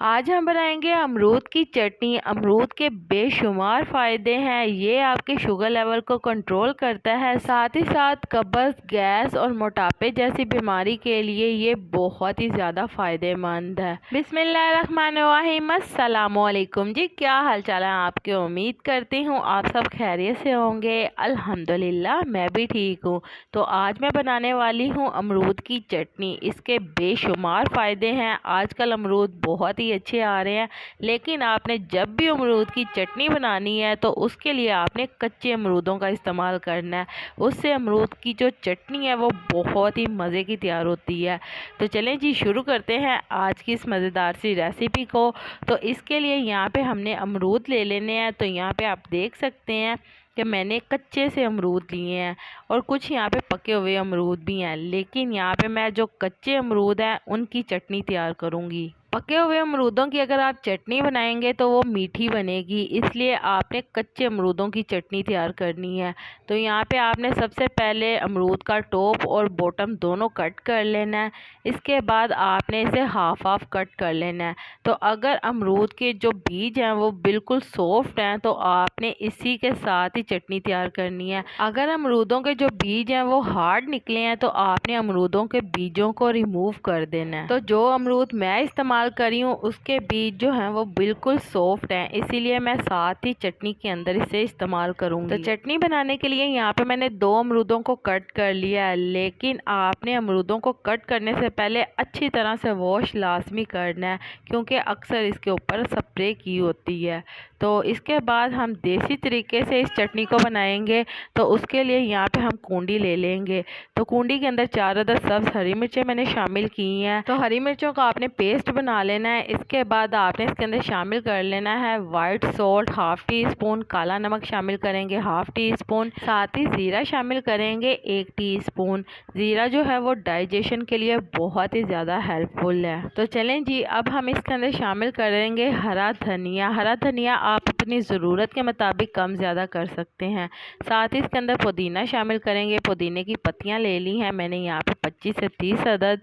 आज हम बनाएंगे अमरूद की चटनी। अमरूद के बेशुमार फ़ायदे हैं। ये आपके शुगर लेवल को कंट्रोल करता है, साथ ही साथ कब्ज़, गैस और मोटापे जैसी बीमारी के लिए ये बहुत ही ज़्यादा फ़ायदेमंद है। बिस्मिल्लाहिर्रहमानिर्रहीम। अस्सलामुअलैकुम जी, क्या हाल चाल है आपके? उम्मीद करती हूँ आप सब खैरियत से होंगे। अल्हम्दुलिल्लाह मैं भी ठीक हूँ। तो आज मैं बनाने वाली हूँ अमरूद की चटनी। इसके बेशुमार फ़ायदे हैं। आजकल अमरूद बहुत ही अच्छे आ रहे हैं, लेकिन आपने जब भी अमरूद की चटनी बनानी है तो उसके लिए आपने कच्चे अमरूदों का इस्तेमाल करना है। उससे अमरूद की जो चटनी है वो बहुत ही मज़े की तैयार होती है। तो चलें जी, शुरू करते हैं आज की इस मज़ेदार सी रेसिपी को। तो इसके लिए यहाँ पे हमने अमरूद ले लेने हैं। तो यहाँ पे आप देख सकते हैं कि मैंने कच्चे से अमरूद लिए हैं और कुछ यहाँ पे पके हुए अमरूद भी हैं, लेकिन यहाँ पे मैं जो कच्चे अमरूद हैं उनकी चटनी तैयार करूँगी। पके हुए अमरूदों की अगर आप चटनी बनाएंगे तो वो मीठी बनेगी, इसलिए आपने कच्चे अमरूदों की चटनी तैयार करनी है। तो यहाँ पे आपने सबसे पहले अमरूद का टॉप और बॉटम दोनों कट कर लेना है। इसके बाद आपने इसे हाफ हाफ कट कर लेना है। तो अगर अमरूद के जो बीज हैं वो बिल्कुल सॉफ्ट हैं तो आपने इसी के साथ ही चटनी तैयार करनी है। अगर अमरूदों के जो बीज हैं वो हार्ड निकले हैं तो आपने अमरूदों के बीजों को रिमूव कर देना है। तो जो अमरूद मैं इस्तेमाल करी हूँ उसके बीज जो हैं वो बिल्कुल सॉफ्ट हैं, इसीलिए मैं साथ ही चटनी के अंदर इसे इस्तेमाल करूँगी। तो चटनी बनाने के लिए यहाँ पे मैंने 2 अमरूदों को कट कर लिया है, लेकिन आपने अमरूदों को कट करने से पहले अच्छी तरह से वॉश लाजमी करना है, क्योंकि अक्सर इसके ऊपर स्प्रे की होती है। तो इसके बाद हम देसी तरीके से इस चटनी को बनाएंगे। तो उसके लिए यहाँ पे हम कूंडी ले लेंगे। तो कूंडी के अंदर 4 अदद सब्ज़ हरी मिर्चें मैंने शामिल की हैं। तो हरी मिर्चों का आपने पेस्ट बना लेना है। इसके बाद आपने इसके अंदर शामिल कर लेना है white salt half tea spoon, काला नमक शामिल करेंगे हाफ़ टी स्पून, साथ ही ज़ीरा शामिल करेंगे 1 टीस्पून। ज़ीरा जो है वो डाइजेशन के लिए बहुत ही ज़्यादा हेल्पफुल है। तो चलें जी, अब हम इसके अंदर शामिल करेंगे हरा धनिया। हरा धनिया आप अपनी ज़रूरत के मुताबिक कम ज़्यादा कर सकते हैं। साथ ही इसके अंदर पुदीना शामिल करेंगे। पुदीने की पत्तियां ले ली हैं मैंने यहाँ पे 25 से 30 अदद,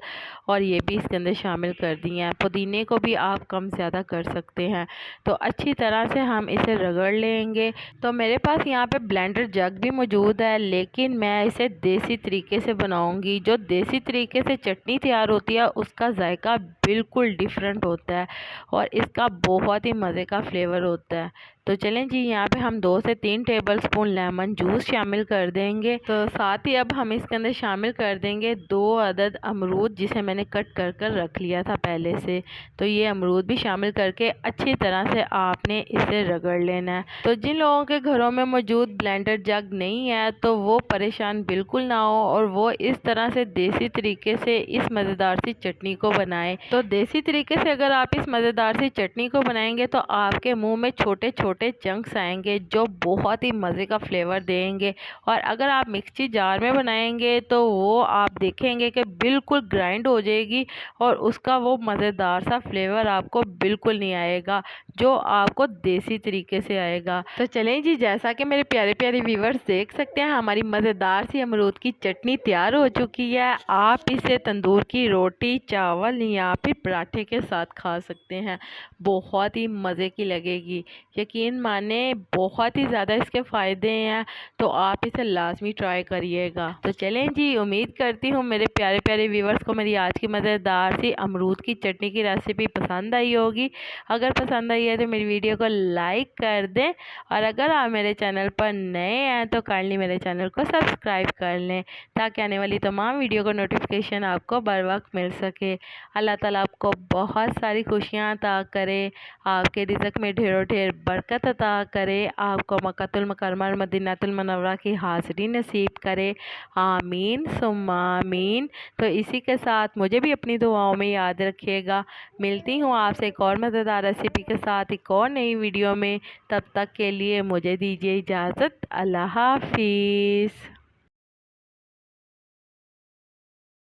और ये भी इसके अंदर शामिल कर दी हैं। पुदीने को भी आप कम ज़्यादा कर सकते हैं। तो अच्छी तरह से हम इसे रगड़ लेंगे। तो मेरे पास यहाँ पे ब्लेंडर जग भी मौजूद है, लेकिन मैं इसे देसी तरीके से बनाऊँगी। जो देसी तरीके से चटनी तैयार होती है उसका जायका बिल्कुल डिफरेंट होता है और इसका बहुत ही मज़े का फ्लेवर होता है। तो चलें जी, यहाँ पे हम 2 से 3 टेबलस्पून लेमन जूस शामिल कर देंगे। तो साथ ही अब हम इसके अंदर शामिल कर देंगे 2 अदद अमरूद, जिसे मैंने कट कर कर रख लिया था पहले से। तो ये अमरूद भी शामिल करके अच्छी तरह से आपने इसे रगड़ लेना है। तो जिन लोगों के घरों में मौजूद ब्लेंडर जग नहीं है तो वो परेशान बिल्कुल ना हो और वो इस तरह से देसी तरीके से इस मज़ेदार सी चटनी को बनाएं। तो देसी तरीके से अगर आप इस मज़ेदार सी चटनी को बनाएंगे तो आपके मुँह में छोटे छोटे चंक्स आएंगे जो बहुत ही मज़े का फ्लेवर देंगे। और अगर आप मिक्सी जार में बनाएंगे तो वो आप देखेंगे कि बिल्कुल ग्राइंड हो जाएगी और उसका वो मज़ेदार सा फ्लेवर आपको बिल्कुल नहीं आएगा जो आपको देसी तरीके से आएगा। तो चलें जी, जैसा कि मेरे प्यारे प्यारे व्यूवर्स देख सकते हैं हमारी मज़ेदार सी अमरूद की चटनी तैयार हो चुकी है। आप इसे तंदूर की रोटी, चावल या फिर पराठे के साथ खा सकते हैं। बहुत ही मज़े की लगेगी, यकीन माने बहुत ही ज़्यादा इसके फ़ायदे हैं। तो आप इसे लाजमी ट्राई करिएगा। तो चलें जी, उम्मीद करती हूँ मेरे प्यारे प्यारे व्यूवर्स को मेरी आज की मज़ेदार सी अमरूद की चटनी की रेसिपी पसंद आई होगी। अगर पसंद आई है तो मेरी वीडियो को लाइक कर दें, और अगर आप मेरे चैनल पर नए हैं तो काइंडली मेरे चैनल को सब्सक्राइब कर लें, ताकि आने वाली तमाम वीडियो को नोटिफिकेशन आपको बर वक्त मिल सके। अल्लाह ताला आपको बहुत सारी खुशियाँ अता करे, आपके रिज़्क़ में ढेरों ढेर बरकत अता करे, आपको मक्कातुल मुकर्रमा और मदीनातुल मुनव्वरा की हाज़िरी नसीब करे। आमीन सुम्मा आमीन। तो इसी के साथ मुझे भी अपनी दुआओं में याद रखिएगा। मिलती हूँ आपसे एक और मज़ेदार रेसिपी के साथ एक और नई वीडियो में। तब तक के लिए मुझे दीजिए इजाज़त। अल्लाह हाफिज़।